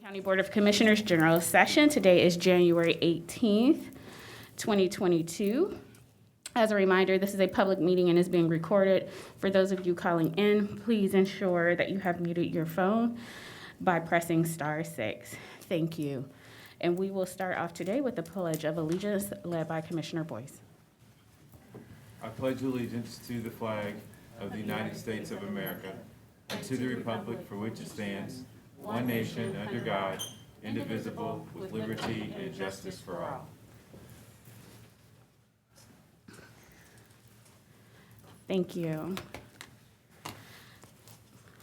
County Board of Commissioners General Session. Today is January 18th, 2022. As a reminder, this is a public meeting and is being recorded. For those of you calling in, please ensure that you have muted your phone by pressing *6. Thank you. And we will start off today with the Pledge of Allegiance led by Commissioner Boyce. I pledge allegiance to the flag of the United States of America and to the republic for which it stands, one nation, under God, indivisible, with liberty and justice for all. Thank you.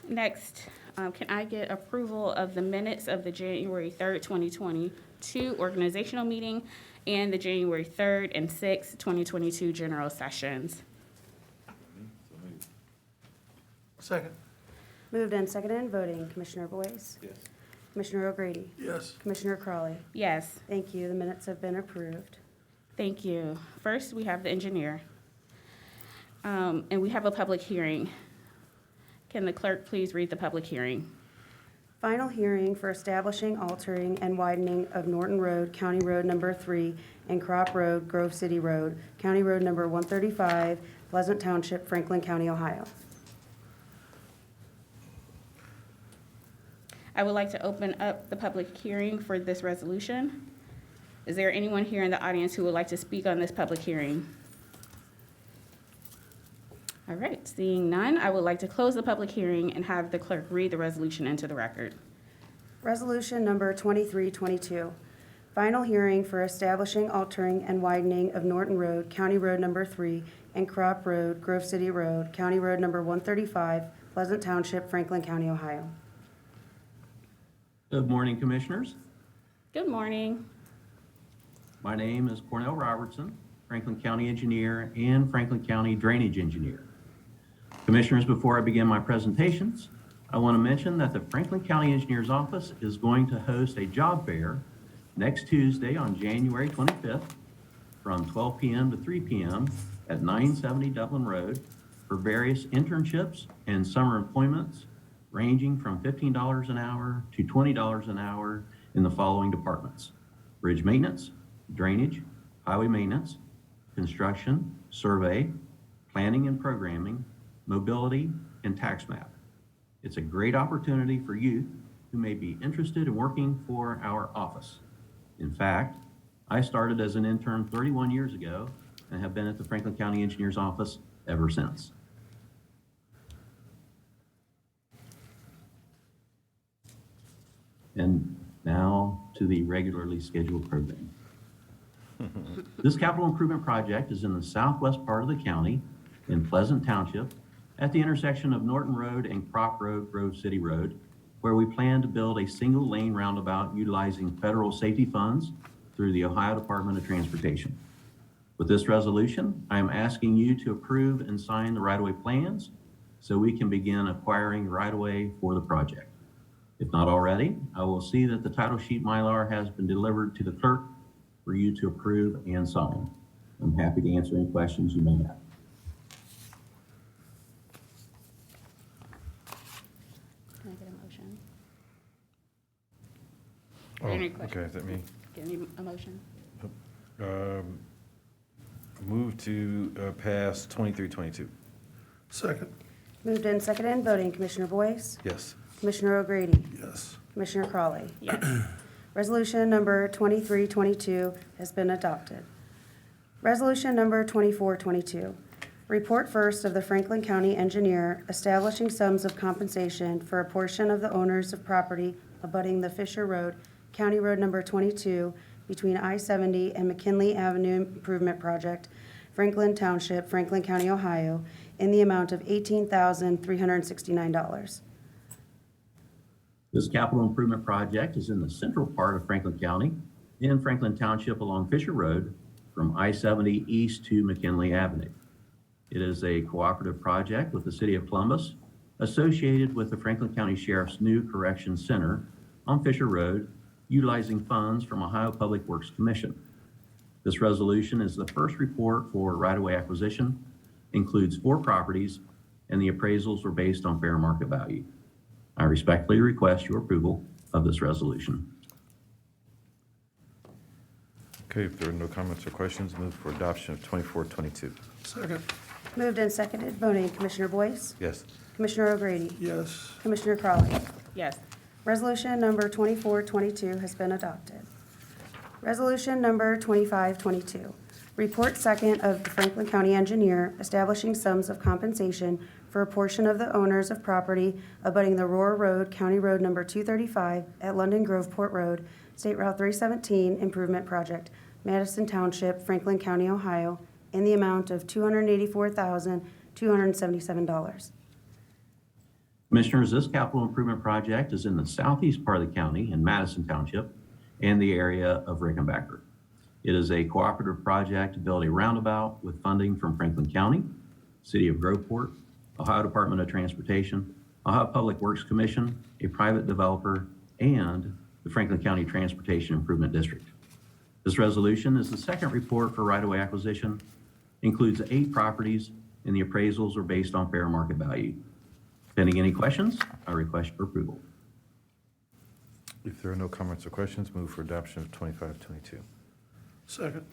Next, can I get approval of the minutes of the January 3rd, 2022 organizational meeting and the January 3rd and 6th, 2022 general sessions? Second. Moved and seconded, voting, Commissioner Boyce. Yes. Commissioner O'Grady. Yes. Commissioner Crawley. Yes, Thank you, the minutes have been approved. thank you. First, we have the engineer. And we have a public hearing. Can the clerk please read the public hearing? Final hearing for establishing, altering, and widening of Norton Road, County Road Number 3, and Crop Road, Grove City Road, County Road Number 135, Pleasant Township, Franklin County, Ohio. I would like to open up the public hearing for this resolution. Is there anyone here in the audience who would like to speak on this public hearing? All right, seeing none, I would like to close the public hearing and have the clerk read the resolution into the record. Resolution number 2322. Final hearing for establishing, altering, and widening of Norton Road, County Road Number 3, and Crop Road, Grove City Road, County Road Number 135, Pleasant Township, Franklin County, Ohio. Good morning, Commissioners. Good morning. My name is Cornell Robertson, Franklin County Engineer and Franklin County Drainage Engineer. Commissioners, before I begin my presentations, I want to mention that the Franklin County Engineer's Office is going to host a job fair next Tuesday on January 25th from 12 p.m. to 3 p.m. at 970 Dublin Road for various internships and summer employments ranging from $15 an hour to $20 an hour in the following departments: bridge maintenance, drainage, highway maintenance, construction, survey, planning and programming, mobility, and tax map. It's a great opportunity for youth who may be interested in working for our office. In fact, I started as an intern 31 years ago and have been at the Franklin County Engineer's Office ever since. And now to the regularly scheduled program. This capital improvement project is in the southwest part of the county in Pleasant Township at the intersection of Norton Road and Crop Road, Grove City Road, where we plan to build a single lane roundabout utilizing federal safety funds through the Ohio Department of Transportation. With this resolution, I am asking you to approve and sign the right-of-way plans so we can begin acquiring right-of-way for the project. If not already, I will see that the title sheet Mylar has been delivered to the clerk for you to approve and sign. I'm happy to answer any questions you may have. Can I get a motion? Oh, Any okay, questions? is that me? Give me a motion. Move to pass 2322. Second. Moved and seconded, voting, Commissioner Boyce. Yes. Commissioner O'Grady. Yes. Commissioner Crawley. Yes. Resolution number 2322 has been adopted. Resolution number 2422. Report first of the Franklin County Engineer establishing sums of compensation for a portion of the owners of property abutting the Fisher Road, County Road number 22, between I-70 and McKinley Avenue Improvement Project, Franklin Township, Franklin County, Ohio, in the amount of $18,369. This capital improvement project is in the central part of Franklin County in Franklin Township along Fisher Road from I-70 east to McKinley Avenue. It is a cooperative project with the City of Columbus associated with the Franklin County Sheriff's new Corrections Center on Fisher Road, utilizing funds from Ohio Public Works Commission. This resolution is the first report for right-of-way acquisition, includes 4 properties, and the appraisals were based on fair market value. I respectfully request your approval of this resolution. Okay, if there are no comments or questions, move for adoption of 2422. Second. Moved and seconded, voting Commissioner Boyce, Yes. Commissioner O'Grady, Yes. Commissioner Crowley. Yes. Resolution number 2422 has been adopted. Resolution number 2522, report second of the Franklin County Engineer establishing sums of compensation for a portion of the owners of property abutting the Roar Road, County Road number 235 at London Grove Port Road, State Route 317 Improvement Project, Madison Township, Franklin County, Ohio, in the amount of $284,277. Commissioners, this capital improvement project is in the southeast part of the county in Madison Township and the area of Rickenbacker. It is a cooperative project to build a roundabout with funding from Franklin County, City of Groveport, Ohio Department of Transportation, Ohio Public Works Commission, a private developer, and the Franklin County Transportation Improvement District. This resolution is the second report for right-of-way acquisition, includes 8 properties, and the appraisals are based on fair market value. Pending any questions, I request for approval. If there are no comments or questions, move for adoption of 2522. Second.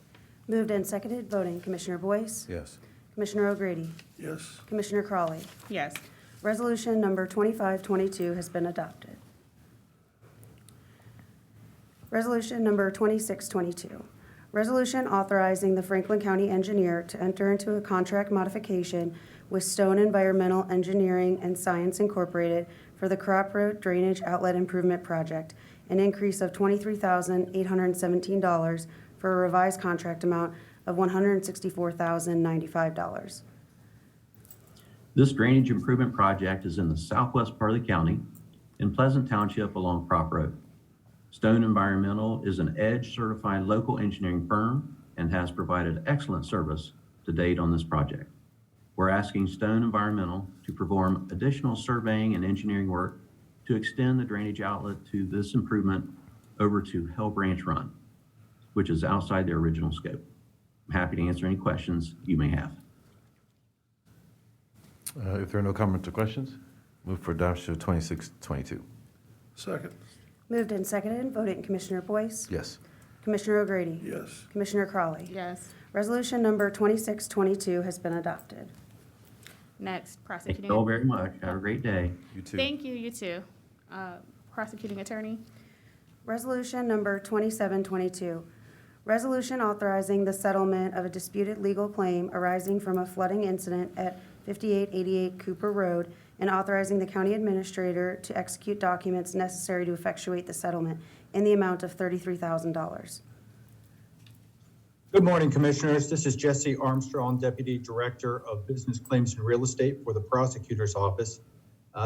Moved and seconded, voting Commissioner Boyce, Yes. Commissioner O'Grady, Yes. Commissioner Crowley. Yes. Resolution number 2522 has been adopted. Resolution number 2622, resolution authorizing the Franklin County Engineer to enter into a contract modification with Stone Environmental Engineering and Science Incorporated for the Crop Road Drainage Outlet Improvement Project, an increase of $23,817 for a revised contract amount of $164,095. This drainage improvement project is in the southwest part of the county in Pleasant Township along Crop Road. Stone Environmental is an EDGE certified local engineering firm and has provided excellent service to date on this project. We're asking Stone Environmental to perform additional surveying and engineering work to extend the drainage outlet to this improvement over to Hell Branch Run, which is outside their original scope. I'm happy to answer any questions you may have. If there are no comments or questions, move for adoption of 2622. Second. Moved and seconded, voting Commissioner Boyce, Yes. Commissioner O'Grady, Yes. Commissioner Crowley. Yes. Resolution number 2622 has been adopted. Next, Thank prosecuting. you all very much. Have a great day. You too. Thank you, you too. Prosecuting attorney. Resolution number 2722, resolution authorizing the settlement of a disputed legal claim arising from a flooding incident at 5888 Cooper Road and authorizing the county administrator to execute documents necessary to effectuate the settlement in the amount of $33,000. Good morning, Commissioners. This is Jesse Armstrong, Deputy Director of Business Claims and Real Estate for the Prosecutor's Office.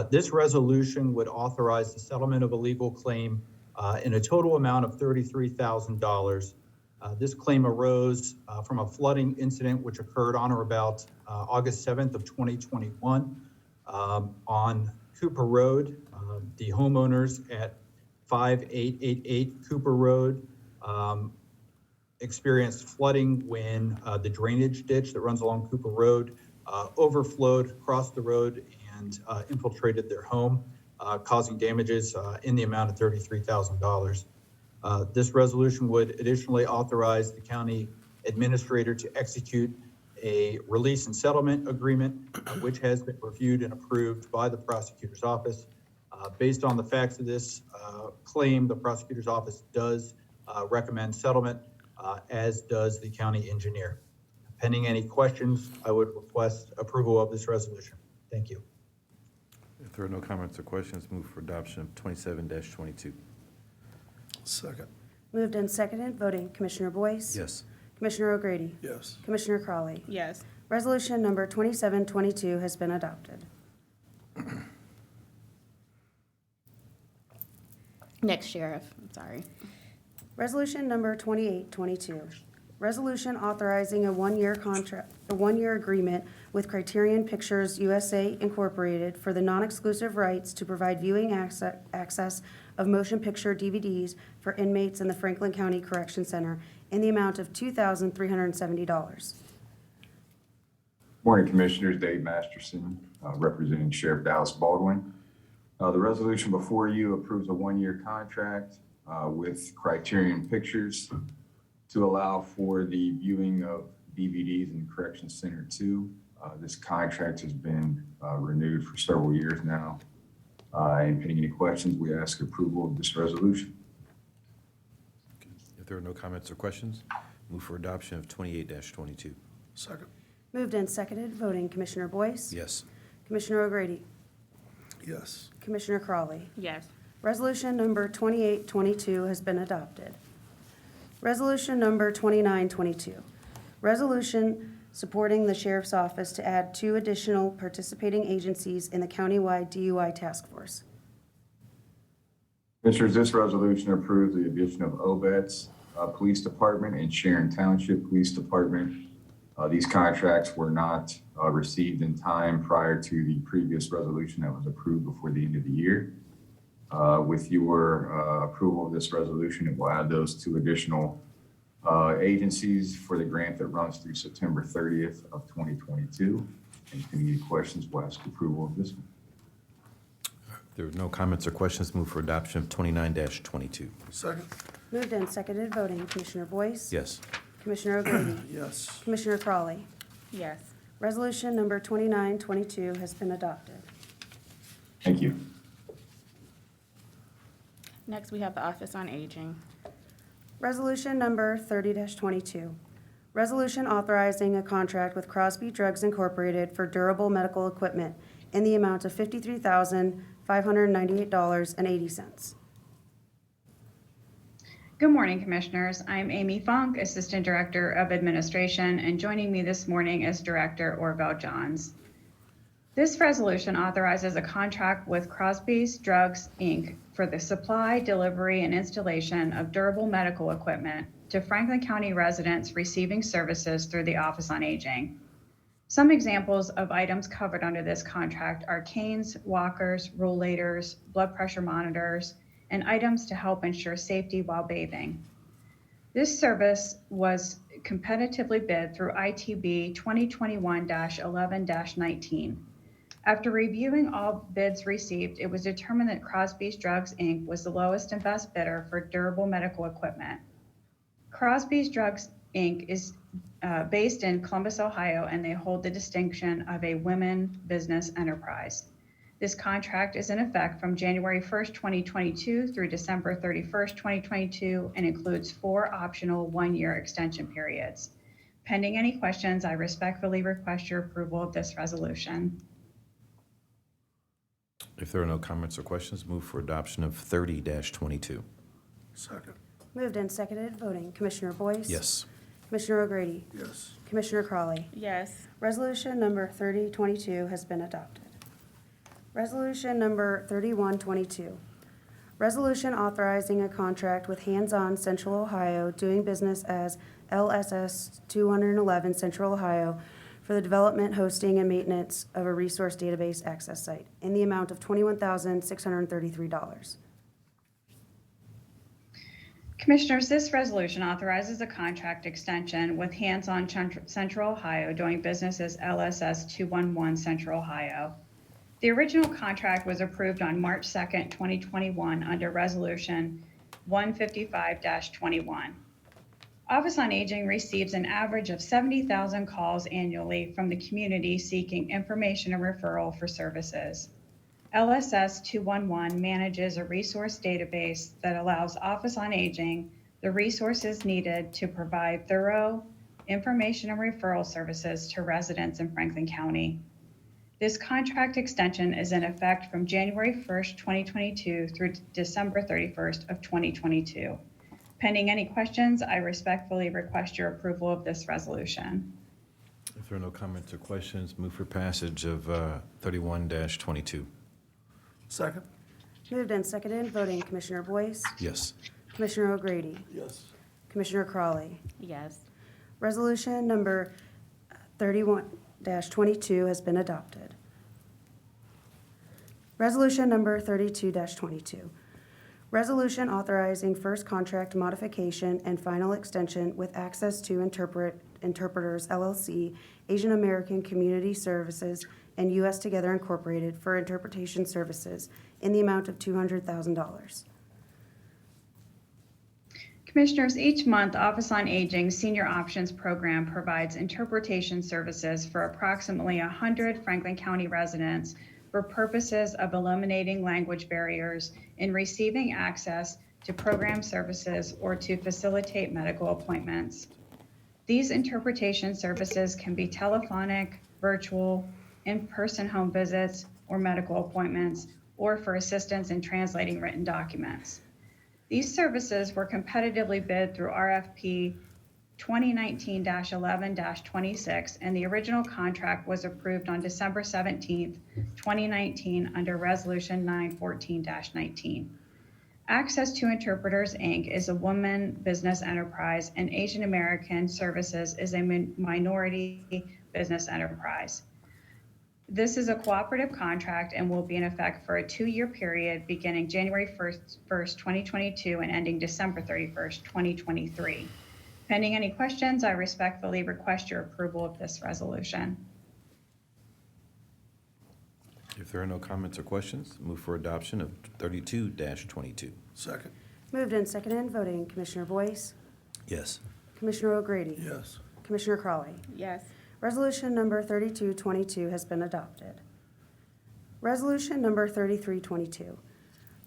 This resolution would authorize the settlement of a legal claim in a total amount of $33,000. This claim arose from a flooding incident which occurred on or about August 7th of 2021 on Cooper Road. The homeowners at 5888 Cooper Road experienced flooding when the drainage ditch that runs along Cooper Road overflowed across the road and infiltrated their home, causing damages in the amount of $33,000. This resolution would additionally authorize the county administrator to execute a release and settlement agreement, which has been reviewed and approved by the prosecutor's office. Based on the facts of this claim, the prosecutor's office does recommend settlement, as does the county engineer. Pending any questions, I would request approval of this resolution. Thank you. If there are no comments or questions, move for adoption of 27-22. Second. Moved and seconded, voting Commissioner Boyce, Yes. Commissioner O'Grady, Yes. Commissioner Crowley. Yes. Resolution number 2722 has been adopted. Next, Sheriff. I'm sorry. Resolution number 2822, resolution authorizing a one-year agreement with Criterion Pictures USA Incorporated for the non-exclusive rights to provide viewing access of motion picture DVDs for inmates in the Franklin County Correction Center in the amount of $2,370. Morning, Commissioners. Dave Masterson, representing Sheriff Dallas Baldwin. The resolution before you approves a one-year contract with Criterion Pictures to allow for the viewing of DVDs in Corrections Center 2. This contract has been renewed for several years now. And pending any questions, we ask approval of this resolution. If there are no comments or questions, move for adoption of 28-22. Second. Moved and seconded, voting Commissioner Boyce? Yes. Commissioner O'Grady? Yes. Commissioner Crawley? Yes. Resolution number 2822 has been adopted. Resolution number 2922. Resolution supporting the Sheriff's Office to add 2 additional participating agencies in the countywide DUI task force. Commissioners, this resolution approves the addition of OBETS Police Department and Sharon Township Police Department. These contracts were not received in time prior to the previous resolution that was approved before the end of the year. With your approval of this resolution, it will add those 2 additional agencies for the grant that runs through September 30th of 2022. And if any questions, we'll ask approval of this one. If there are no comments or questions, move for adoption of 29-22. Second. Moved and seconded, voting Commissioner Boyce? Yes. Commissioner O'Grady? Yes. Commissioner Crawley? Yes. Resolution number 2922 has been adopted. Thank you. Next, we have the Office on Aging. Resolution number 30-22. Resolution authorizing a contract with Crosby Drugs Incorporated for durable medical equipment in the amount of $53,598.80. Good morning, Commissioners. I'm Amy Funk, Assistant Director of Administration, and joining me this morning is Director Orville Johns. This resolution authorizes a contract with Crosby's Drugs, Inc. for the supply, delivery, and installation of durable medical equipment to Franklin County residents receiving services through the Office on Aging. Some examples of items covered under this contract are canes, walkers, rollators, blood pressure monitors, and items to help ensure safety while bathing. This service was competitively bid through ITB 2021-11-19. After reviewing all bids received, it was determined that Crosby's Drugs, Inc. was the lowest and best bidder for durable medical equipment. Crosby's Drugs, Inc. is based in Columbus, Ohio, and they hold the distinction of a women business enterprise. This contract is in effect from January 1st, 2022 through December 31st, 2022, and includes 4 optional one-year extension periods. Pending any questions, I respectfully request your approval of this resolution. If there are no comments or questions, move for adoption of 30-22. Second. Moved and seconded, voting Commissioner Boyce? Yes. Commissioner O'Grady? Yes. Commissioner Crawley? Yes. Resolution number 3022 has been adopted. Resolution number 3122. Resolution authorizing a contract with Hands On Central Ohio doing business as LSS 211 Central Ohio for the development, hosting, and maintenance of a resource database access site in the amount of $21,633. Commissioners, this resolution authorizes a contract extension with Hands On Central Ohio doing business as LSS 211 Central Ohio. The original contract was approved on March 2nd, 2021 under Resolution 155-21. Office on Aging receives an average of 70,000 calls annually from the community seeking information and referral for services. LSS 211 manages a resource database that allows Office on Aging the resources needed to provide thorough information and referral services to residents in Franklin County. This contract extension is in effect from January 1st, 2022 through December 31st of 2022. Pending any questions, I respectfully request your approval of this resolution. If there are no comments or questions, move for passage of 31-22. Second. Moved and seconded, voting Commissioner Boyce? Yes. Commissioner O'Grady? Yes. Commissioner Crawley? Yes. Resolution number 31-22 has been adopted. Resolution number 32-22. Resolution authorizing first contract modification and final extension with Access to Interpreters LLC, Asian American Community Services, and U.S. Together Incorporated for interpretation services in the amount of $200,000. Commissioners, each month, Office on Aging Senior Options Program provides interpretation services for approximately 100 Franklin County residents for purposes of eliminating language barriers in receiving access to program services or to facilitate medical appointments. These interpretation services can be telephonic, virtual, in-person home visits, or medical appointments, or for assistance in translating written documents. These services were competitively bid through RFP 2019-11-26, and the original contract was approved on December 17th, 2019 under Resolution 914-19. Access to Interpreters, Inc. is a woman business enterprise, and Asian American Services is a minority business enterprise. This is a cooperative contract and will be in effect for a 2-year period beginning January 1st, 2022 and ending December 31st, 2023. Pending any questions, I respectfully request your approval of this resolution. If there are no comments or questions, move for adoption of 32-22. Second. Moved and seconded, voting Commissioner Boyce, Yes. Commissioner O'Grady, Yes. Commissioner Crawley. Yes. Resolution number 3222 has been adopted. Resolution number 3322.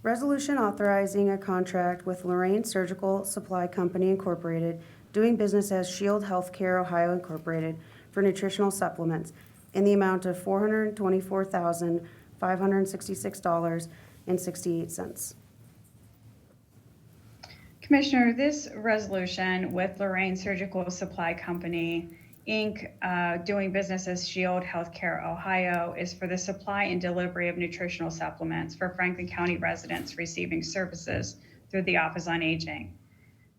Resolution authorizing a contract with Lorraine Surgical Supply Company Incorporated, doing business as Shield Healthcare Ohio Incorporated, for nutritional supplements in the amount of $424,566.68. Commissioner, this resolution with Lorraine Surgical Supply Company, Inc., doing business as Shield Healthcare Ohio, is for the supply and delivery of nutritional supplements for Franklin County residents receiving services through the Office on Aging.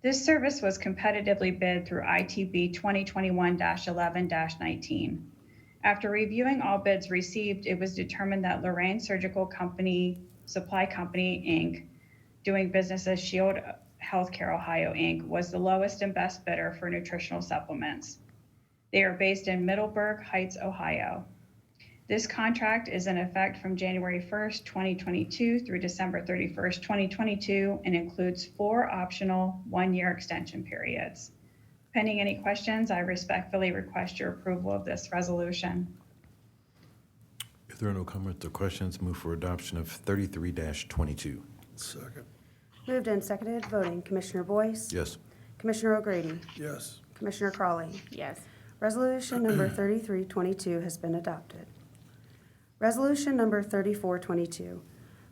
This service was competitively bid through ITB 2021-11-19. After reviewing all bids received, it was determined that Lorraine Surgical Supply Company, Inc., doing business as Shield Healthcare Ohio, Inc., was the lowest and best bidder for nutritional supplements. They are based in Middleburg Heights, Ohio. This contract is in effect from January 1st, 2022 through December 31st, 2022, and includes 4 optional 1-year extension periods. Pending any questions, I respectfully request your approval of this resolution. If there are no comments or questions, move for adoption of 33-22. Second. Moved and seconded, voting Commissioner Boyce, Yes. Commissioner O'Grady, Yes. Commissioner Crawley. Yes. Resolution number 3322 has been adopted. Resolution number 3422.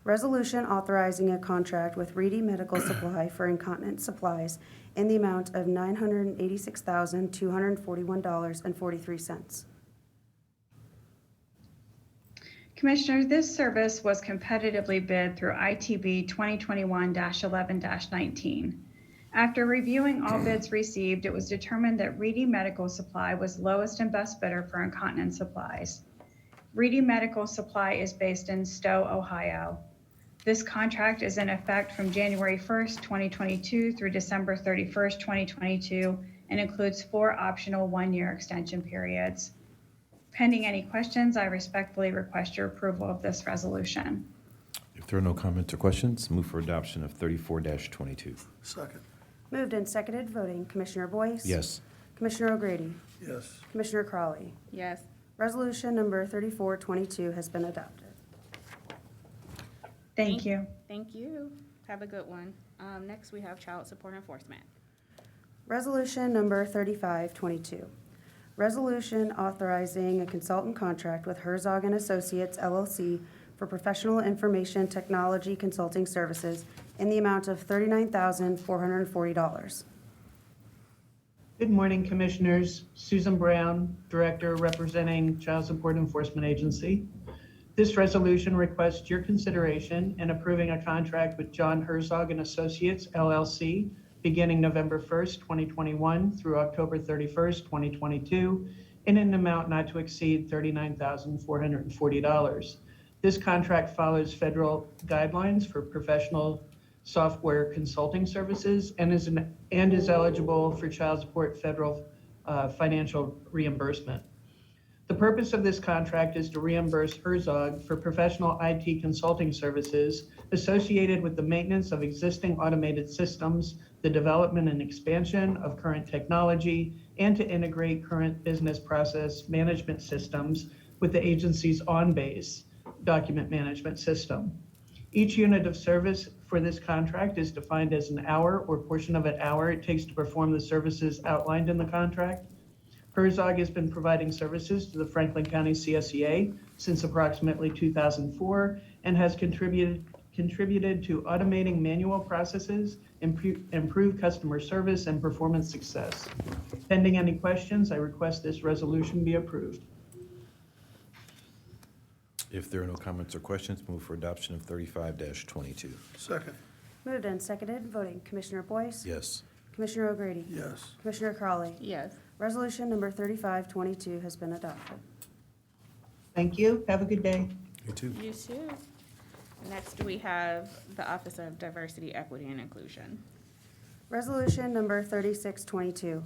Resolution authorizing a contract with Reedy Medical Supply for incontinence supplies in the amount of $986,241.43. Commissioners, this service was competitively bid through ITB 2021-11-19. After reviewing all bids received, it was determined that Reedy Medical Supply was lowest and best bidder for incontinence supplies. Reedy Medical Supply is based in Stowe, Ohio. This contract is in effect from January 1st, 2022 through December 31st, 2022, and includes 4 optional 1-year extension periods. Pending any questions, I respectfully request your approval of this resolution. If there are no comments or questions, move for adoption of 34-22. Second. Moved and seconded, voting Commissioner Boyce, Yes. Commissioner O'Grady, Yes. Commissioner Crawley. Yes. Resolution number 3422 has been adopted. Thank you. Thank you. Have a good one. Next, we have child support enforcement. Resolution number 3522. Resolution authorizing a consultant contract with Herzog and Associates LLC for professional information technology consulting services in the amount of $39,440. Good morning, Commissioners. Susan Brown, Director representing Child Support Enforcement Agency. This resolution requests your consideration in approving a contract with John Herzog and Associates LLC beginning November 1st, 2021 through October 31st, 2022, in an amount not to exceed $39,440. This contract follows federal guidelines for professional software consulting services and is eligible for child support federal financial reimbursement. The purpose of this contract is to reimburse Herzog for professional IT consulting services associated with the maintenance of existing automated systems, the development and expansion of current technology, and to integrate current business process management systems with the agency's on-base document management system. Each unit of service for this contract is defined as an hour or portion of an hour it takes to perform the services outlined in the contract. Herzog has been providing services to the Franklin County CSEA since approximately 2004 and has contributed to automating manual processes, improve customer service, and performance success. Pending any questions, I request this resolution be approved. If there are no comments or questions, move for adoption of 35-22. Second. Moved and seconded, voting Commissioner Boyce? Yes. Commissioner O'Grady? Yes. Commissioner Crawley? Yes. Resolution number 3522 has been adopted. Thank you. Have a good day. You too. You too. Next, we have the Office of Diversity, Equity, and Inclusion. Resolution number 3622,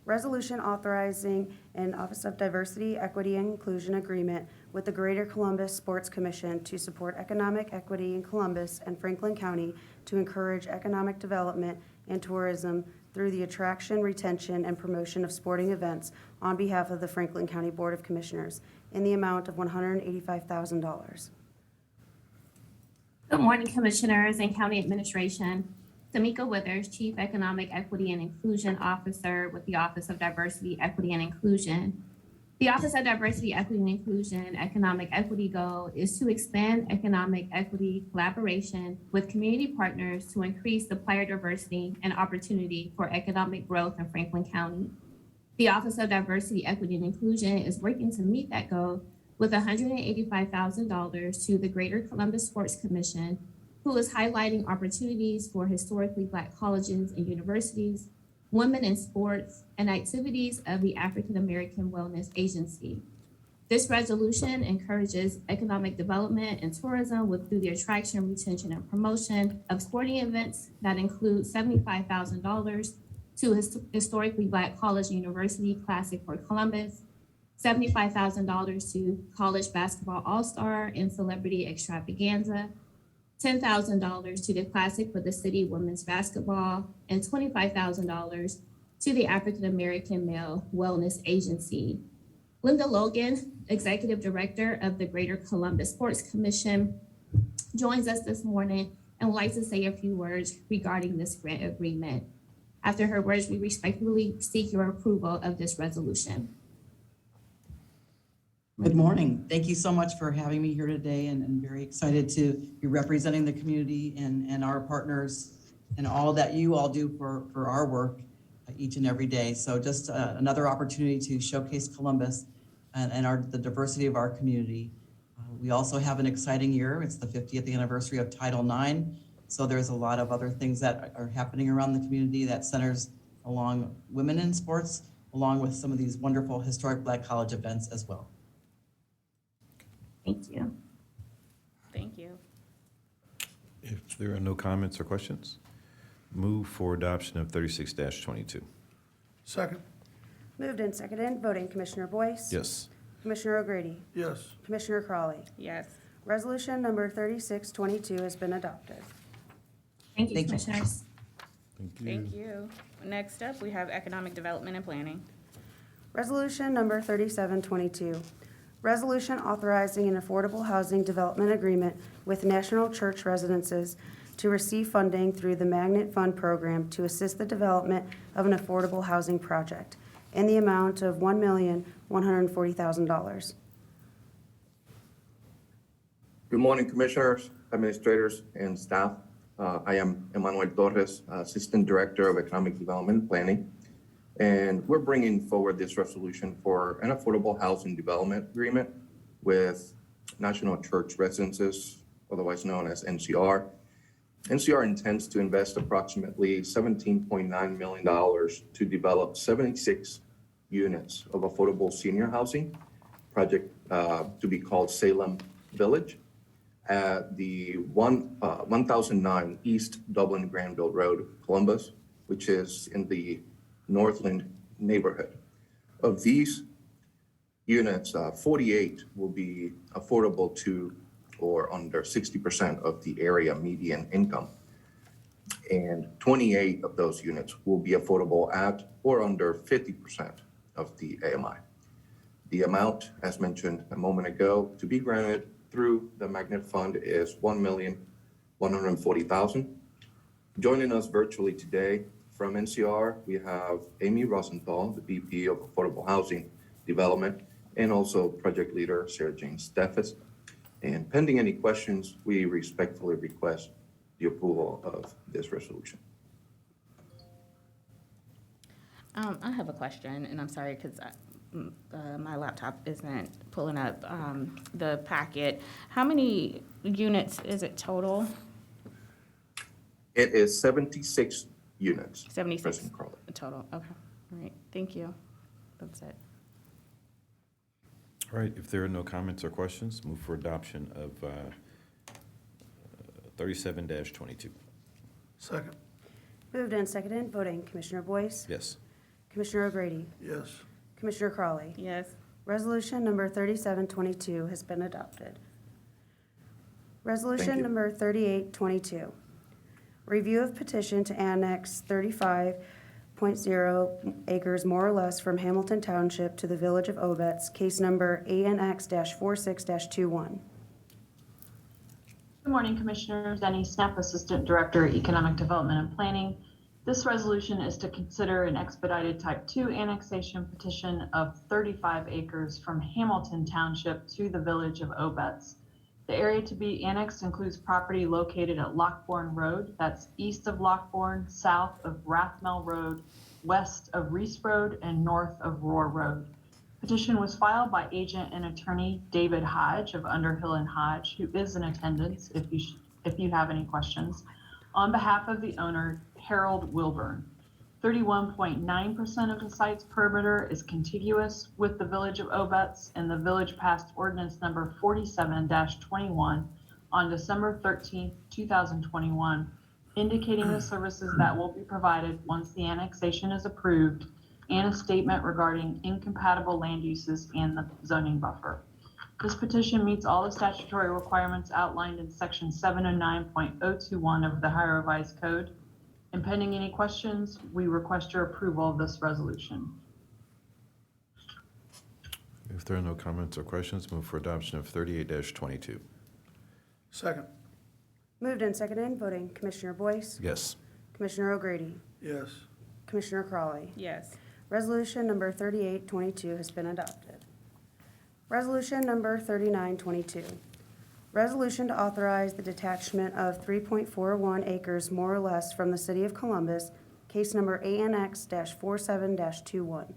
resolution authorizing an Office of Diversity, Equity, and Inclusion agreement with the Greater Columbus Sports Commission to support economic equity in Columbus and Franklin County to encourage economic development and tourism through the attraction, retention, and promotion of sporting events on behalf of the Franklin County Board of Commissioners in the amount of $185,000. Good morning, Commissioners and County Administration. Tamika Withers, Chief Economic Equity and Inclusion Officer with the Office of Diversity, Equity, and Inclusion. The Office of Diversity, Equity, and Inclusion Economic Equity goal is to expand economic equity collaboration with community partners to increase the player diversity and opportunity for economic growth in Franklin County. The Office of Diversity, Equity, and Inclusion is working to meet that goal with $185,000 to the Greater Columbus Sports Commission, who is highlighting opportunities for historically Black colleges and universities, women in sports, and activities of the African American Wellness Agency. This resolution encourages economic development and tourism through the attraction, retention, and promotion of sporting events that include $75,000 to historically Black college and university Classic for Columbus, $75,000 to College Basketball All-Star and Celebrity Extravaganza, $10,000 to the Classic for the City Women's Basketball, and $25,000 to the African American Male Wellness Agency. Linda Logan, Executive Director of the Greater Columbus Sports Commission, joins us this morning and would like to say a few words regarding this grant agreement. After her words, we respectfully seek your approval of this resolution. Good morning. Thank you so much for having me here today, and very excited to be representing the community and our partners and all that you all do for our work each and every day. So just another opportunity to showcase Columbus and the diversity of our community. We also have an exciting year. It's the 50th anniversary of Title IX. So there's a lot of other things that are happening around the community that centers along women in sports, along with some of these wonderful historic Black college events as well. Thank you. Thank you. If there are no comments or questions, move for adoption of 36-22. Second. Moved and seconded, voting Commissioner Boyce? Yes. Commissioner O'Grady? Yes. Commissioner Crawley? Yes. Resolution number 3622 has been adopted. Thank you, Thank you. Commissioners. Thank you. Next up, we have Economic Development and Planning. Resolution number 3722, resolution authorizing an affordable housing development agreement with National Church Residences to receive funding through the Magnet Fund program to assist the development of an affordable housing project in the amount of $1,140,000. Good morning, Commissioners, Administrators, and staff. I am Emmanuel Torres, Assistant Director of Economic Development and Planning, and we're bringing forward this resolution for an affordable housing development agreement with National Church Residences, otherwise known as NCR. NCR intends to invest approximately $17.9 million to develop 76 units of affordable senior housing project to be called Salem Village at the 1009 East Dublin Granville Road, Columbus, which is in the Northland neighborhood. Of these units, 48 will be affordable to or under 60% of the area median income. And 28 of those units will be affordable at or under 50% of the AMI. The amount, as mentioned a moment ago, to be granted through the Magnet Fund is $1,140,000. Joining us virtually today from NCR, we have Amy Rosenthal, the VP of Affordable Housing Development, and also project leader Sarah Jane Steffes. And pending any questions, we respectfully request the approval of this resolution. I have a question, and I'm sorry because my laptop isn't pulling up the packet. How many units is it total? It is 76 units. 76 President Crowley. total. Okay. All right. Thank you. That's it. All right, if there are no comments or questions, move for adoption of 37-22. Second. Moved and seconded, voting Commissioner Boyce, Yes. Commissioner O'Grady, Yes. Commissioner Crawley. Yes. Resolution number 3722 has been adopted. Resolution you. number 3822, review of petition to annex 35.0 acres more or less from Hamilton Township to the Village of Obetz, case number ANX-46-21. Good morning, Commissioners. Denny Snap, Assistant Director, Economic Development and Planning. This resolution is to consider an expedited Type 2 annexation petition of 35 acres from Hamilton Township to the Village of Obetz. The area to be annexed includes property located at Lockbourne Road, that's east of Lockbourne, south of Rathmel Road, west of Reese Road, and north of Roar Road. Petition was filed by agent and attorney David Hodge of Underhill and Hodge, who is in attendance if you have any questions, on behalf of the owner, Harold Wilburn. 31.9% of the site's perimeter is contiguous with the Village of Obetz, and the village passed ordinance number 47-21 on December 13th, 2021, indicating the services that will be provided once the annexation is approved and a statement regarding incompatible land uses and the zoning buffer. This petition meets all the statutory requirements outlined in section 709.021 of the Ohio Revised Code. And pending any questions, we request your approval of this resolution. If there are no comments or questions, move for adoption of 38-22. Second. Moved and seconded, voting Commissioner Boyce, Yes. Commissioner O'Grady, Yes. Commissioner Crawley. Yes. Resolution number 3822 has been adopted. Resolution number 3922, resolution to authorize the detachment of 3.41 acres more or less from the City of Columbus, case number ANX-47-21.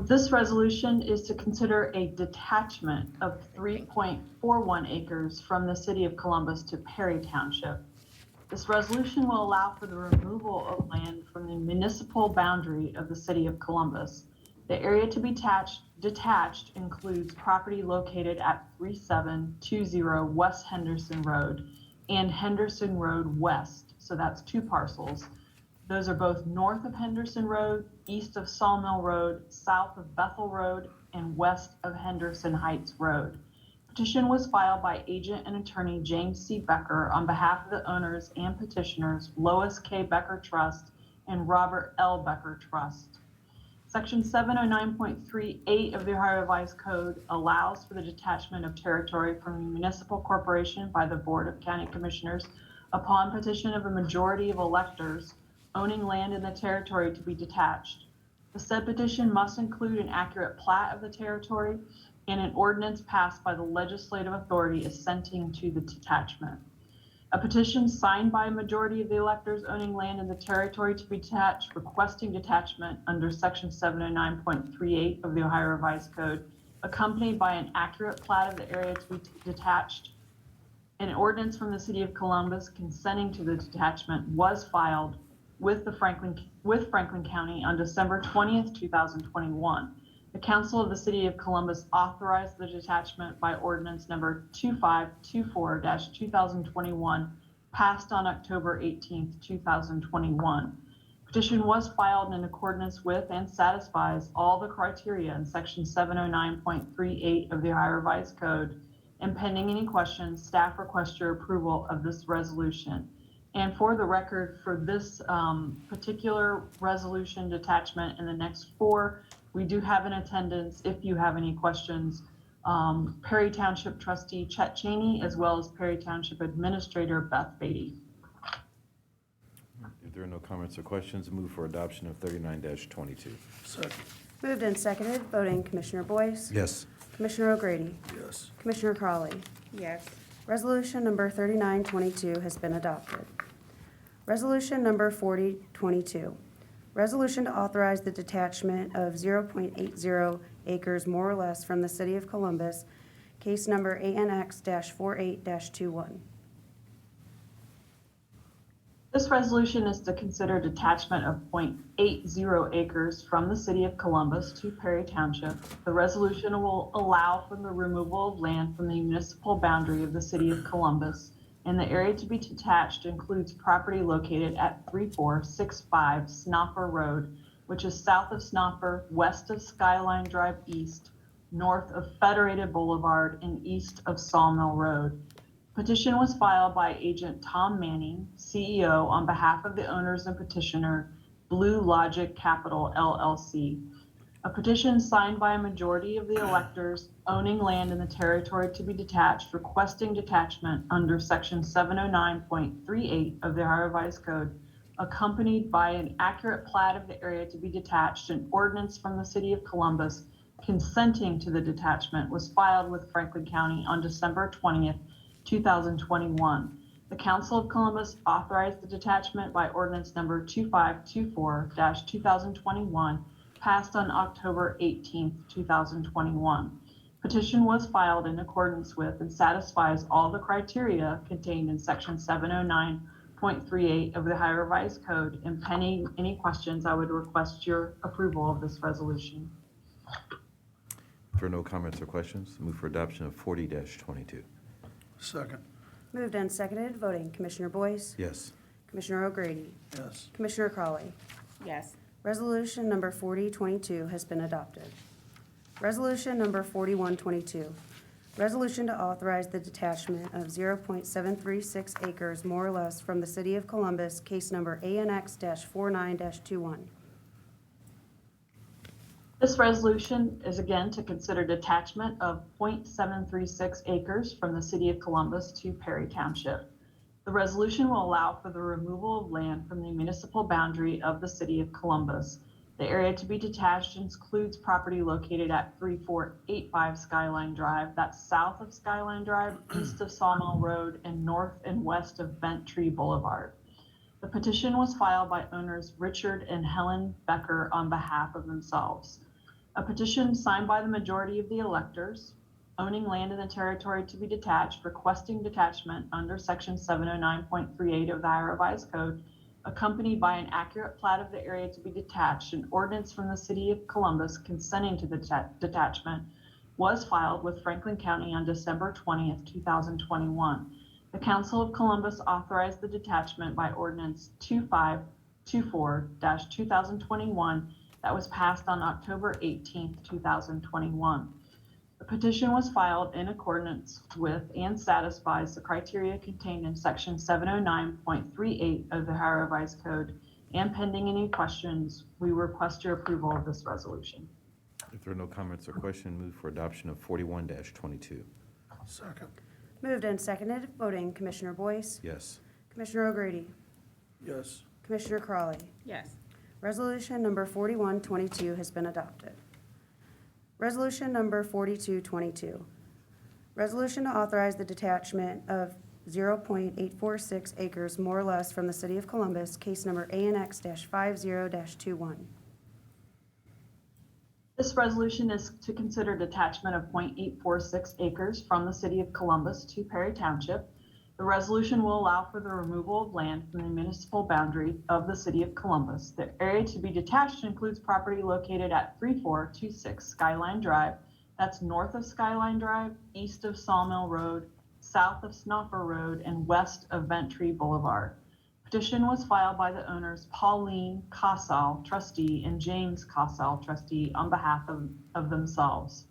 This resolution is to consider a detachment of 3.41 acres from the City of Columbus to Perry Township. This resolution will allow for the removal of land from the municipal boundary of the City of Columbus. The area to be detached includes property located at 3720 West Henderson Road and Henderson Road West. So that's two parcels. Those are both north of Henderson Road, east of Sawmill Road, south of Bethel Road, and west of Henderson Heights Road. Petition was filed by agent and attorney James C. Becker on behalf of the owners and petitioners Lois K. Becker Trust and Robert L. Becker Trust. Section 709.38 of the Ohio Revised Code allows for the detachment of territory from the municipal corporation by the Board of County Commissioners upon petition of a majority of electors owning land in the territory to be detached. The said petition must include an accurate plat of the territory and an ordinance passed by the legislative authority assenting to the detachment. A petition signed by a majority of the electors owning land in the territory to be detached requesting detachment under section 709.38 of the Ohio Revised Code, accompanied by an accurate plat of the area to be detached. An ordinance from the City of Columbus consenting to the detachment was filed with Franklin County on December 20th, 2021. The Council of the City of Columbus authorized the detachment by ordinance number 2524-2021, passed on October 18th, 2021. Petition was filed in accordance with and satisfies all the criteria in section 709.38 of the Ohio Revised Code. And pending any questions, staff requests your approval of this resolution. And for the record, for this particular resolution detachment and the next four, we do have in attendance, if you have any questions, Perry Township Trustee Chet Cheney, as well as Perry Township Administrator Beth Beatty. If there are no comments or questions, move for adoption of 39-22. Second. Moved and seconded, voting Commissioner Boyce, Yes. Commissioner O'Grady, Yes. Commissioner Crawley. Yes. Resolution number 3922 has been adopted. Resolution number 4022. Resolution to authorize the detachment of 0.80 acres more or less from the City of Columbus, case number ANX-48-21. This resolution is to consider detachment of 0.80 acres from the City of Columbus to Perry Township. The resolution will allow for the removal of land from the municipal boundary of the City of Columbus, and the area to be detached includes property located at 3465 Snoffer Road, which is south of Snoffer, west of Skyline Drive East, north of Federated Boulevard, and east of Sawmill Road. Petition was filed by Agent Tom Manning, CEO, on behalf of the owners and petitioner, Blue Logic Capital LLC. A petition signed by a majority of the electors owning land in the territory to be detached, requesting detachment under section 709.38 of the Ohio Revised Code, accompanied by an accurate plat of the area to be detached, an ordinance from the City of Columbus consenting to the detachment, was filed with Franklin County on December 20th, 2021. The Council of Columbus authorized the detachment by ordinance number 2524-2021, passed on October 18th, 2021. Petition was filed in accordance with and satisfies all the criteria contained in section 709.38 of the Ohio Revised Code. And pending any questions, I would request your approval of this resolution. If there are no comments or questions, move for adoption of 40-22. Second. Moved and seconded, voting Commissioner Boyce, Yes. Commissioner O'Grady, Yes. Commissioner Crawley. Yes. Resolution number 4022 has been adopted. Resolution number 4122. Resolution to authorize the detachment of 0.736 acres more or less from the City of Columbus, case number ANX-49-21. This resolution is again to consider detachment of 0.736 acres from the City of Columbus to Perry Township. The resolution will allow for the removal of land from the municipal boundary of the City of Columbus. The area to be detached includes property located at 3485 Skyline Drive, that's south of Skyline Drive, east of Sawmill Road, and north and west of Bent Tree Boulevard. The petition was filed by owners Richard and Helen Becker on behalf of themselves. A petition signed by the majority of the electors owning land in the territory to be detached, requesting detachment under section 709.38 of the Ohio Revised Code, accompanied by an accurate plat of the area to be detached, an ordinance from the City of Columbus consenting to the detachment, was filed with Franklin County on December 20th, 2021. The Council of Columbus authorized the detachment by ordinance 2524-2021 that was passed on October 18th, 2021. The petition was filed in accordance with and satisfies the criteria contained in section 709.38 of the Ohio Revised Code. And pending any questions, we request your approval of this resolution. If there are no comments or questions, move for adoption of 41-22. Second. Moved and seconded, voting Commissioner Boyce, Yes. Commissioner O'Grady, Yes. Commissioner Crawley. Yes. Resolution number 4122 has been adopted. Resolution number 4222. Resolution to authorize the detachment of 0.846 acres more or less from the City of Columbus, case number ANX-50-21. This resolution is to consider detachment of 0.846 acres from the City of Columbus to Perry Township. The resolution will allow for the removal of land from the municipal boundary of the City of Columbus. The area to be detached includes property located at 3426 Skyline Drive, that's north of Skyline Drive, east of Sawmill Road, south of Snoffer Road, and west of Bent Tree Boulevard. Petition was filed by the owners Pauline Casal, trustee, and James Casal, trustee, on behalf of themselves.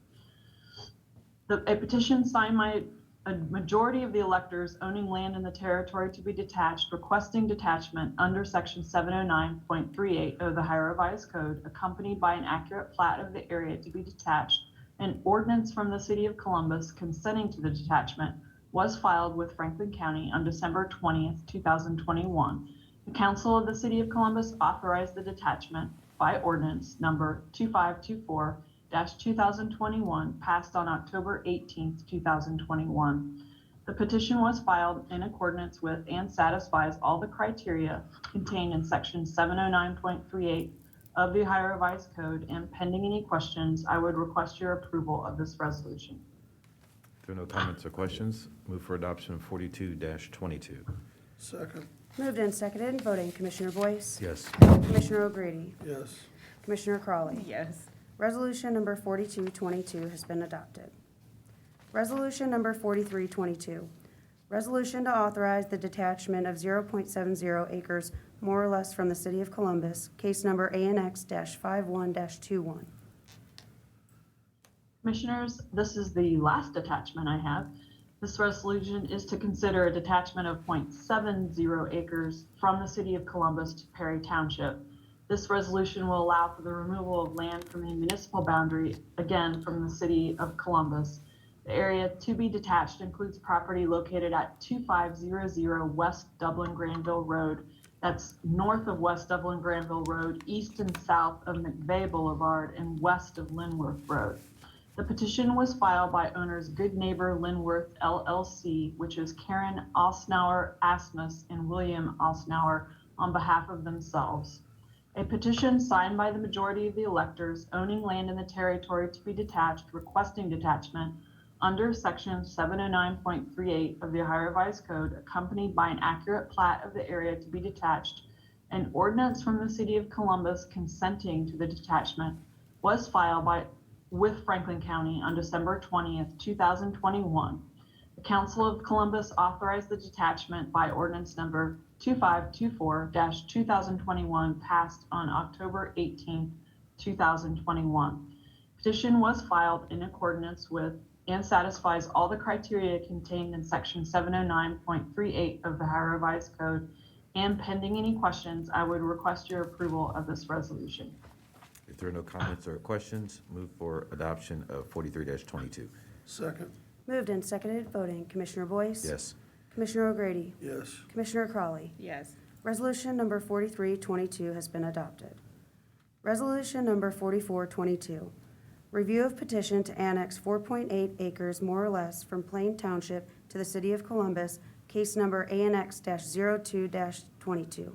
A petition signed by a majority of the electors owning land in the territory to be detached, requesting detachment under section 709.38 of the Ohio Revised Code, accompanied by an accurate plat of the area to be detached, an ordinance from the city of Columbus consenting to the detachment, was filed with Franklin County on December 20th, 2021. The Council of the City of Columbus authorized the detachment by ordinance number 2524-2021, passed on October 18th, 2021. The petition was filed in accordance with and satisfies all the criteria contained in section 709.38 of the Ohio Revised Code, and pending any questions, I would request your approval of this resolution. If there are no comments or questions, move for adoption of 42-22. Second. Moved and seconded, voting Commissioner Boyce, Yes. Commissioner O'Grady, Yes. Commissioner Crawley. Yes. Resolution number 4222 has been adopted. Resolution number 4322, resolution to authorize the detachment of 0.70 acres more or less from the city of Columbus, case number ANX-51-21. Commissioners, this is the last detachment I have. This resolution is to consider a detachment of 0.70 acres from the city of Columbus to Perry Township. This resolution will allow for the removal of land from the municipal boundary, again, from the city of Columbus. The area to be detached includes property located at 2500 West Dublin Granville Road. That's north of West Dublin Granville Road, east and south of McVeigh Boulevard, and west of Linworth Road. The petition was filed by owners Good Neighbor Linworth LLC, which is Karen Osnauer Asmus and William Osnauer, on behalf of themselves. A petition signed by the majority of the electors owning land in the territory to be detached, requesting detachment under section 709.38 of the Ohio Revised Code, accompanied by an accurate plat of the area to be detached, an ordinance from the city of Columbus consenting to the detachment, was filed with Franklin County on December 20th, 2021. The Council of Columbus authorized the detachment by ordinance number 2524-2021, passed on October 18th, 2021. Petition was filed in accordance with and satisfies all the criteria contained in section 709.38 of the Ohio Revised Code, and pending any questions, I would request your approval of this resolution. If there are no comments or questions, move for adoption of 43-22. Second. Moved and seconded, voting Commissioner Boyce, Yes. Commissioner O'Grady, Yes. Commissioner Crawley. Yes. Resolution number 4322 has been adopted. Resolution number 4422, review of petition to annex 4.8 acres more or less from Plain Township to the city of Columbus, case number ANX-02-22.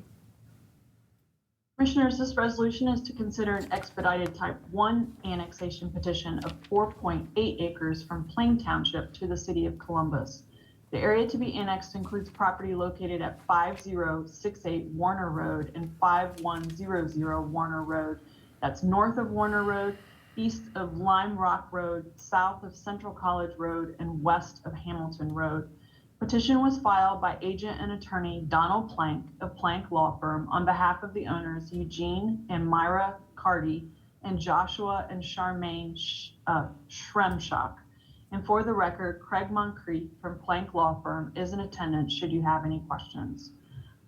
Commissioners, this resolution is to consider an expedited type 1 annexation petition of 4.8 acres from Plain Township to the city of Columbus. The area to be annexed includes property located at 5068 Warner Road and 5100 Warner Road. That's north of Warner Road, east of Lime Rock Road, south of Central College Road, and west of Hamilton Road. Petition was filed by agent and attorney Donald Plank of Plank Law Firm on behalf of the owners Eugene and Myra Carty and Joshua and Charmaine Shremshock. And for the record, Craig Moncrief from Plank Law Firm is in attendance should you have any questions.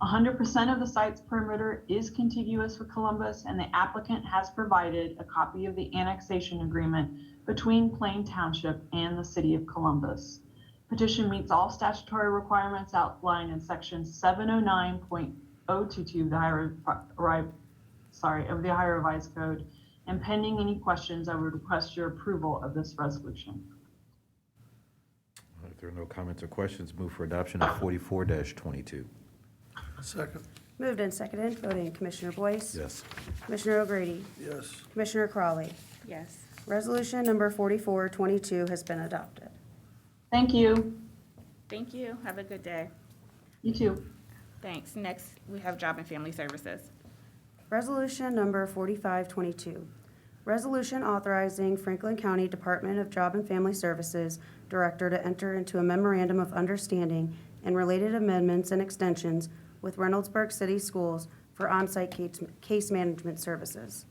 100% of the site's perimeter is contiguous with Columbus, and the applicant has provided a copy of the annexation agreement between Plain Township and the city of Columbus. Petition meets all statutory requirements outlined in section 709.022 of the Ohio Revised Code, and pending any questions, I would request your approval of this resolution. If there are no comments or questions, move for adoption of 44-22. Second. Moved and seconded, voting Commissioner Boyce, Yes. Commissioner O'Grady, Yes. Commissioner Crawley. Yes. Resolution number 4422 has been adopted. Thank you. Thank you. Have a good day. You too. Thanks. Next, we have Job and Family Services. Resolution number 4522, resolution authorizing Franklin County Department of Job and Family Services Director to enter into a memorandum of understanding and related amendments and extensions with Reynoldsburg City Schools for on-site case management services.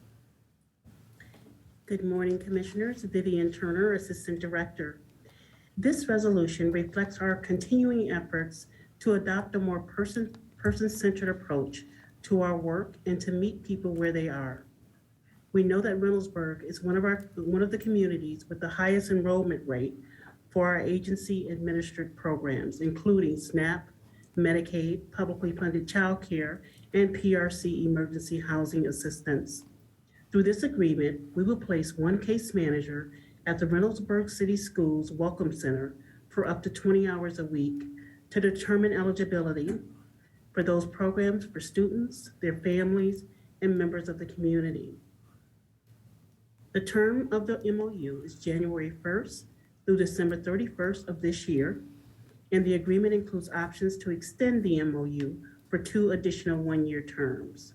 Good morning, Commissioners. Vivian Turner, Assistant Director. This resolution reflects our continuing efforts to adopt a more person-centered approach to our work and to meet people where they are. We know that Reynoldsburg is one of the communities with the highest enrollment rate for our agency-administered programs, including SNAP, Medicaid, publicly funded child care, and PRC emergency housing assistance. Through this agreement, we will place one case manager at the Reynoldsburg City Schools Welcome Center for up to 20 hours a week to determine eligibility for those programs for students, their families, and members of the community. The term of the MOU is January 1st through December 31st of this year, and the agreement includes options to extend the MOU for 2 additional one-year terms.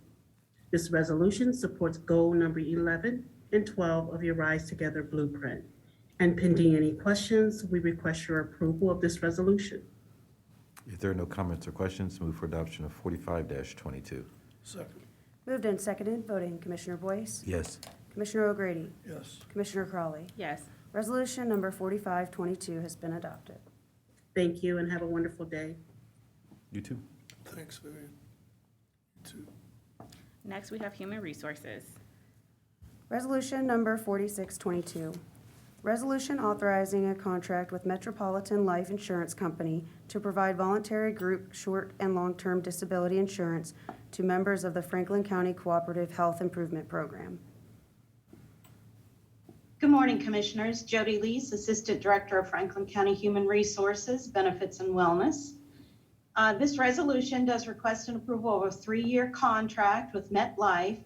This resolution supports goal number 11 and 12 of your Rise Together blueprint. And pending any questions, we request your approval of this resolution. If there are no comments or questions, move for adoption of 45-22. Second. Moved and seconded, voting Commissioner Boyce, Yes. Commissioner O'Grady, Yes. Commissioner Crawley. Yes. Resolution number 4522 has been adopted. Thank you and have a wonderful day. You too. Thanks, Vivian. You too. Next, we have Human Resources. Resolution number 4622. Resolution authorizing a contract with Metropolitan Life Insurance Company to provide voluntary group short and long-term disability insurance to members of the Franklin County Cooperative Health Improvement Program. Good morning, Commissioners. Jody Lees, Assistant Director of Franklin County Human Resources, Benefits and Wellness. This resolution does request an approval of a 3-year contract with MetLife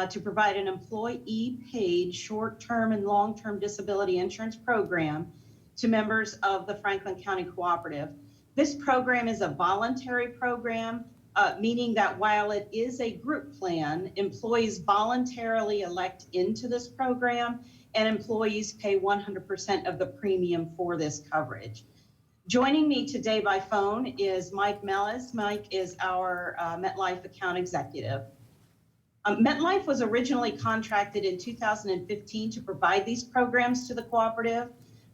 to provide an employee-paid short-term and long-term disability insurance program to members of the Franklin County Cooperative. This program is a voluntary program, meaning that while it is a group plan, employees voluntarily elect into this program, and employees pay 100% of the premium for this coverage. Joining me today by phone is Mike Mellis. Mike is our MetLife account executive. MetLife was originally contracted in 2015 to provide these programs to the cooperative.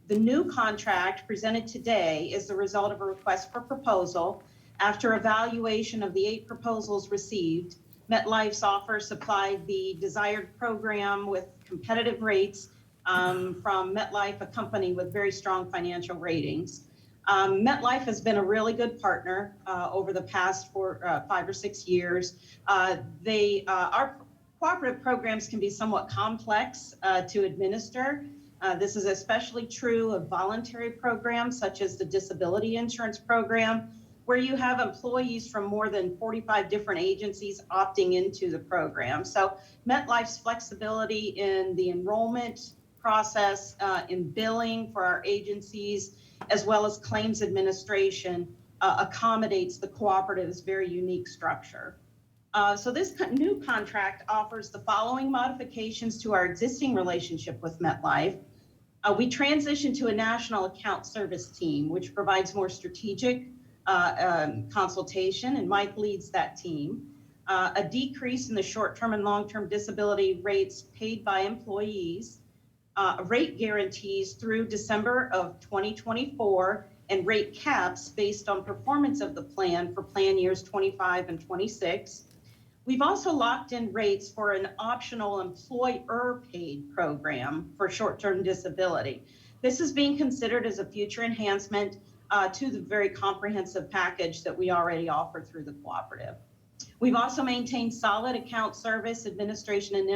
The new contract presented today is the result of a request for proposal. After evaluation of the 8 proposals received, MetLife's offer supplied the desired program with competitive rates from MetLife, a company with very strong financial ratings. MetLife has been a really good partner over the past 5 or 6 years. Our cooperative programs can be somewhat complex to administer. This is especially true of voluntary programs such as the disability insurance program, where you have employees from more than 45 different agencies opting into the program. So MetLife's flexibility in the enrollment process, in billing for our agencies, as well as claims administration, accommodates the cooperative's very unique structure. So this new contract offers the following modifications to our existing relationship with MetLife. We transitioned to a national account service team, which provides more strategic consultation, and Mike leads that team. A decrease in the short-term and long-term disability rates paid by employees, rate guarantees through December of 2024, and rate caps based on performance of the plan for plan years 25 and 26. We've also locked in rates for an optional employer-paid program for short-term disability. This is being considered as a future enhancement to the very comprehensive package that we already offer through the cooperative. We've also maintained solid account service, administration, and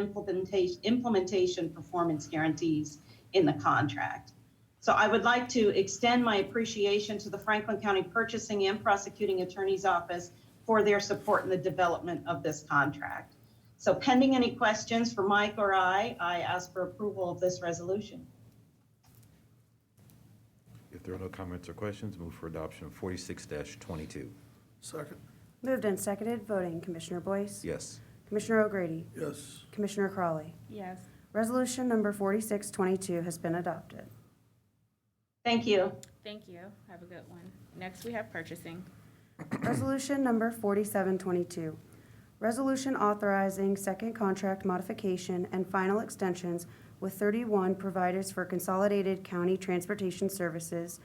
implementation performance guarantees in the contract. So I would like to extend my appreciation to the Franklin County Purchasing and Prosecuting Attorney's Office for their support in the development of this contract. So pending any questions for Mike or I ask for approval of this resolution. If there are no comments or questions, move for adoption of 46-22. Second. Moved and seconded, voting Commissioner Boyce, Yes. Commissioner O'Grady, Yes. Commissioner Crawley. Yes. Resolution number 4622 has been adopted. Thank you. Thank you. Have a good one. Next, we have Purchasing. Resolution number 4722, resolution authorizing second contract modification and final extensions with 31 providers for consolidated county transportation services,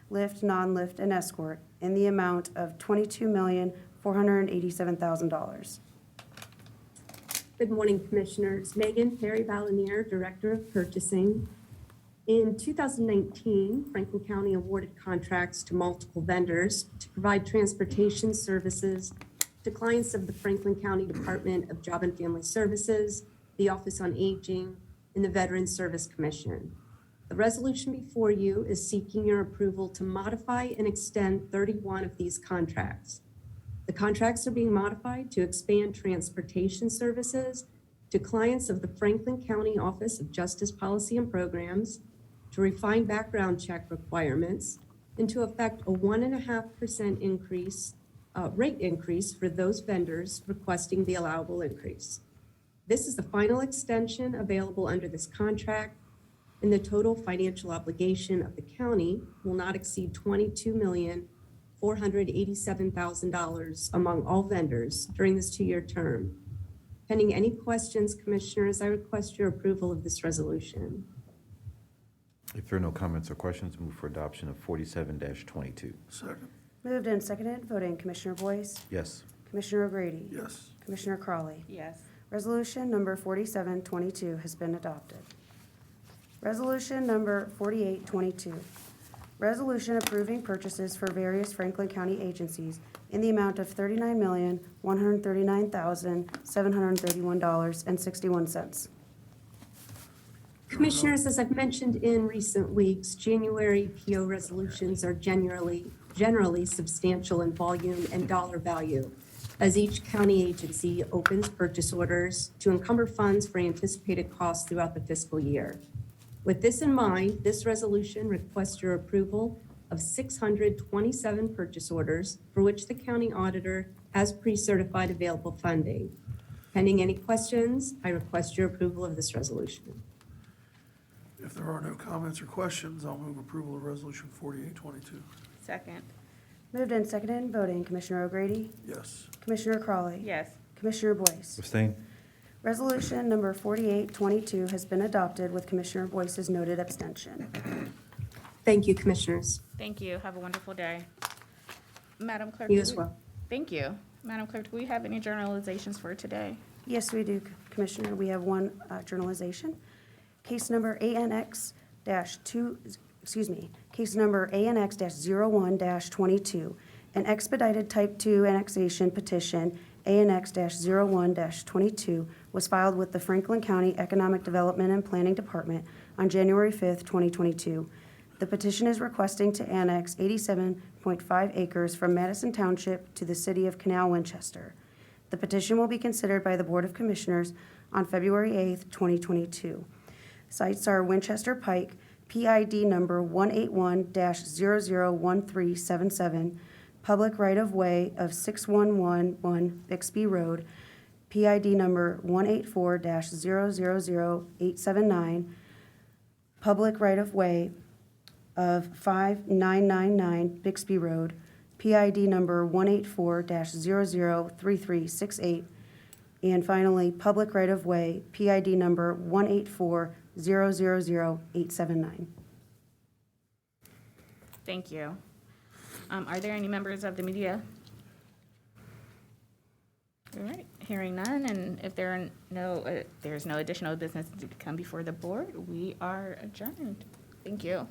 lift, non-lift, and escort, in the amount of $22,487,000. Good morning, Commissioners. Megan Perry Valinier, Director of Purchasing. In 2019, Franklin County awarded contracts to multiple vendors to provide transportation services to clients of the Franklin County Department of Job and Family Services, the Office on Aging, and the Veterans Service Commission. The resolution before you is seeking your approval to modify and extend 31 of these contracts. The contracts are being modified to expand transportation services to clients of the Franklin County Office of Justice Policy and Programs, to refine background check requirements, and to effect a 1.5% rate increase for those vendors requesting the allowable increase. This is the final extension available under this contract, and the total financial obligation of the county will not exceed $22,487,000 among all vendors during this 2-year term. Pending any questions, Commissioners, I request your approval of this resolution. If there are no comments or questions, move for adoption of 47-22. Second. Moved and seconded, voting Commissioner Boyce, Yes. Commissioner O'Grady, Yes. Commissioner Crawley. Yes. Resolution number 4722 has been adopted. Resolution number 4822, resolution approving purchases for various Franklin County agencies in the amount of $39,139,731.61. Commissioners, as I've mentioned in recent weeks, January PO resolutions are generally substantial in volume and dollar value, as each county agency opens purchase orders to encumber funds for anticipated costs throughout the fiscal year. With this in mind, this resolution requests your approval of 627 purchase orders for which the county auditor has pre-certified available funding. Pending any questions, I request your approval of this resolution. If there are no comments or questions, I'll move approval of Resolution 4822. Second. Moved and seconded, voting Commissioner O'Grady, Yes. Commissioner Crawley. Yes. Commissioner Boyce. Abstain? Resolution number 4822 has been adopted with Commissioner Boyce's noted abstention. Thank you, Commissioners. Thank you. Have a wonderful day. Madam Clerk. You do as we- well. Thank you. Madam Clerk, do we have any journalizations for today? Yes, we do, Commissioner. We have one journalization. Case number ANX-01-22, an expedited Type 2 annexation petition, ANX-01-22, was filed with the Franklin County Economic Development and Planning Department on January 5th, 2022. The petition is requesting to annex 87.5 acres from Madison Township to the city of Canal, Winchester. The petition will be considered by the Board of Commissioners on February 8th, 2022. Sites are Winchester Pike, PID number 181-001377, public right-of-way of 6111 Bixby Road, PID number 184-000879, public right-of-way of 5999 Bixby Road, PID number 184-003368, and finally, public right-of-way, PID number 184-000879. Thank you. Are there any members of the media? All right, hearing none, and if there's no additional business to come before the board, we are adjourned. Thank you.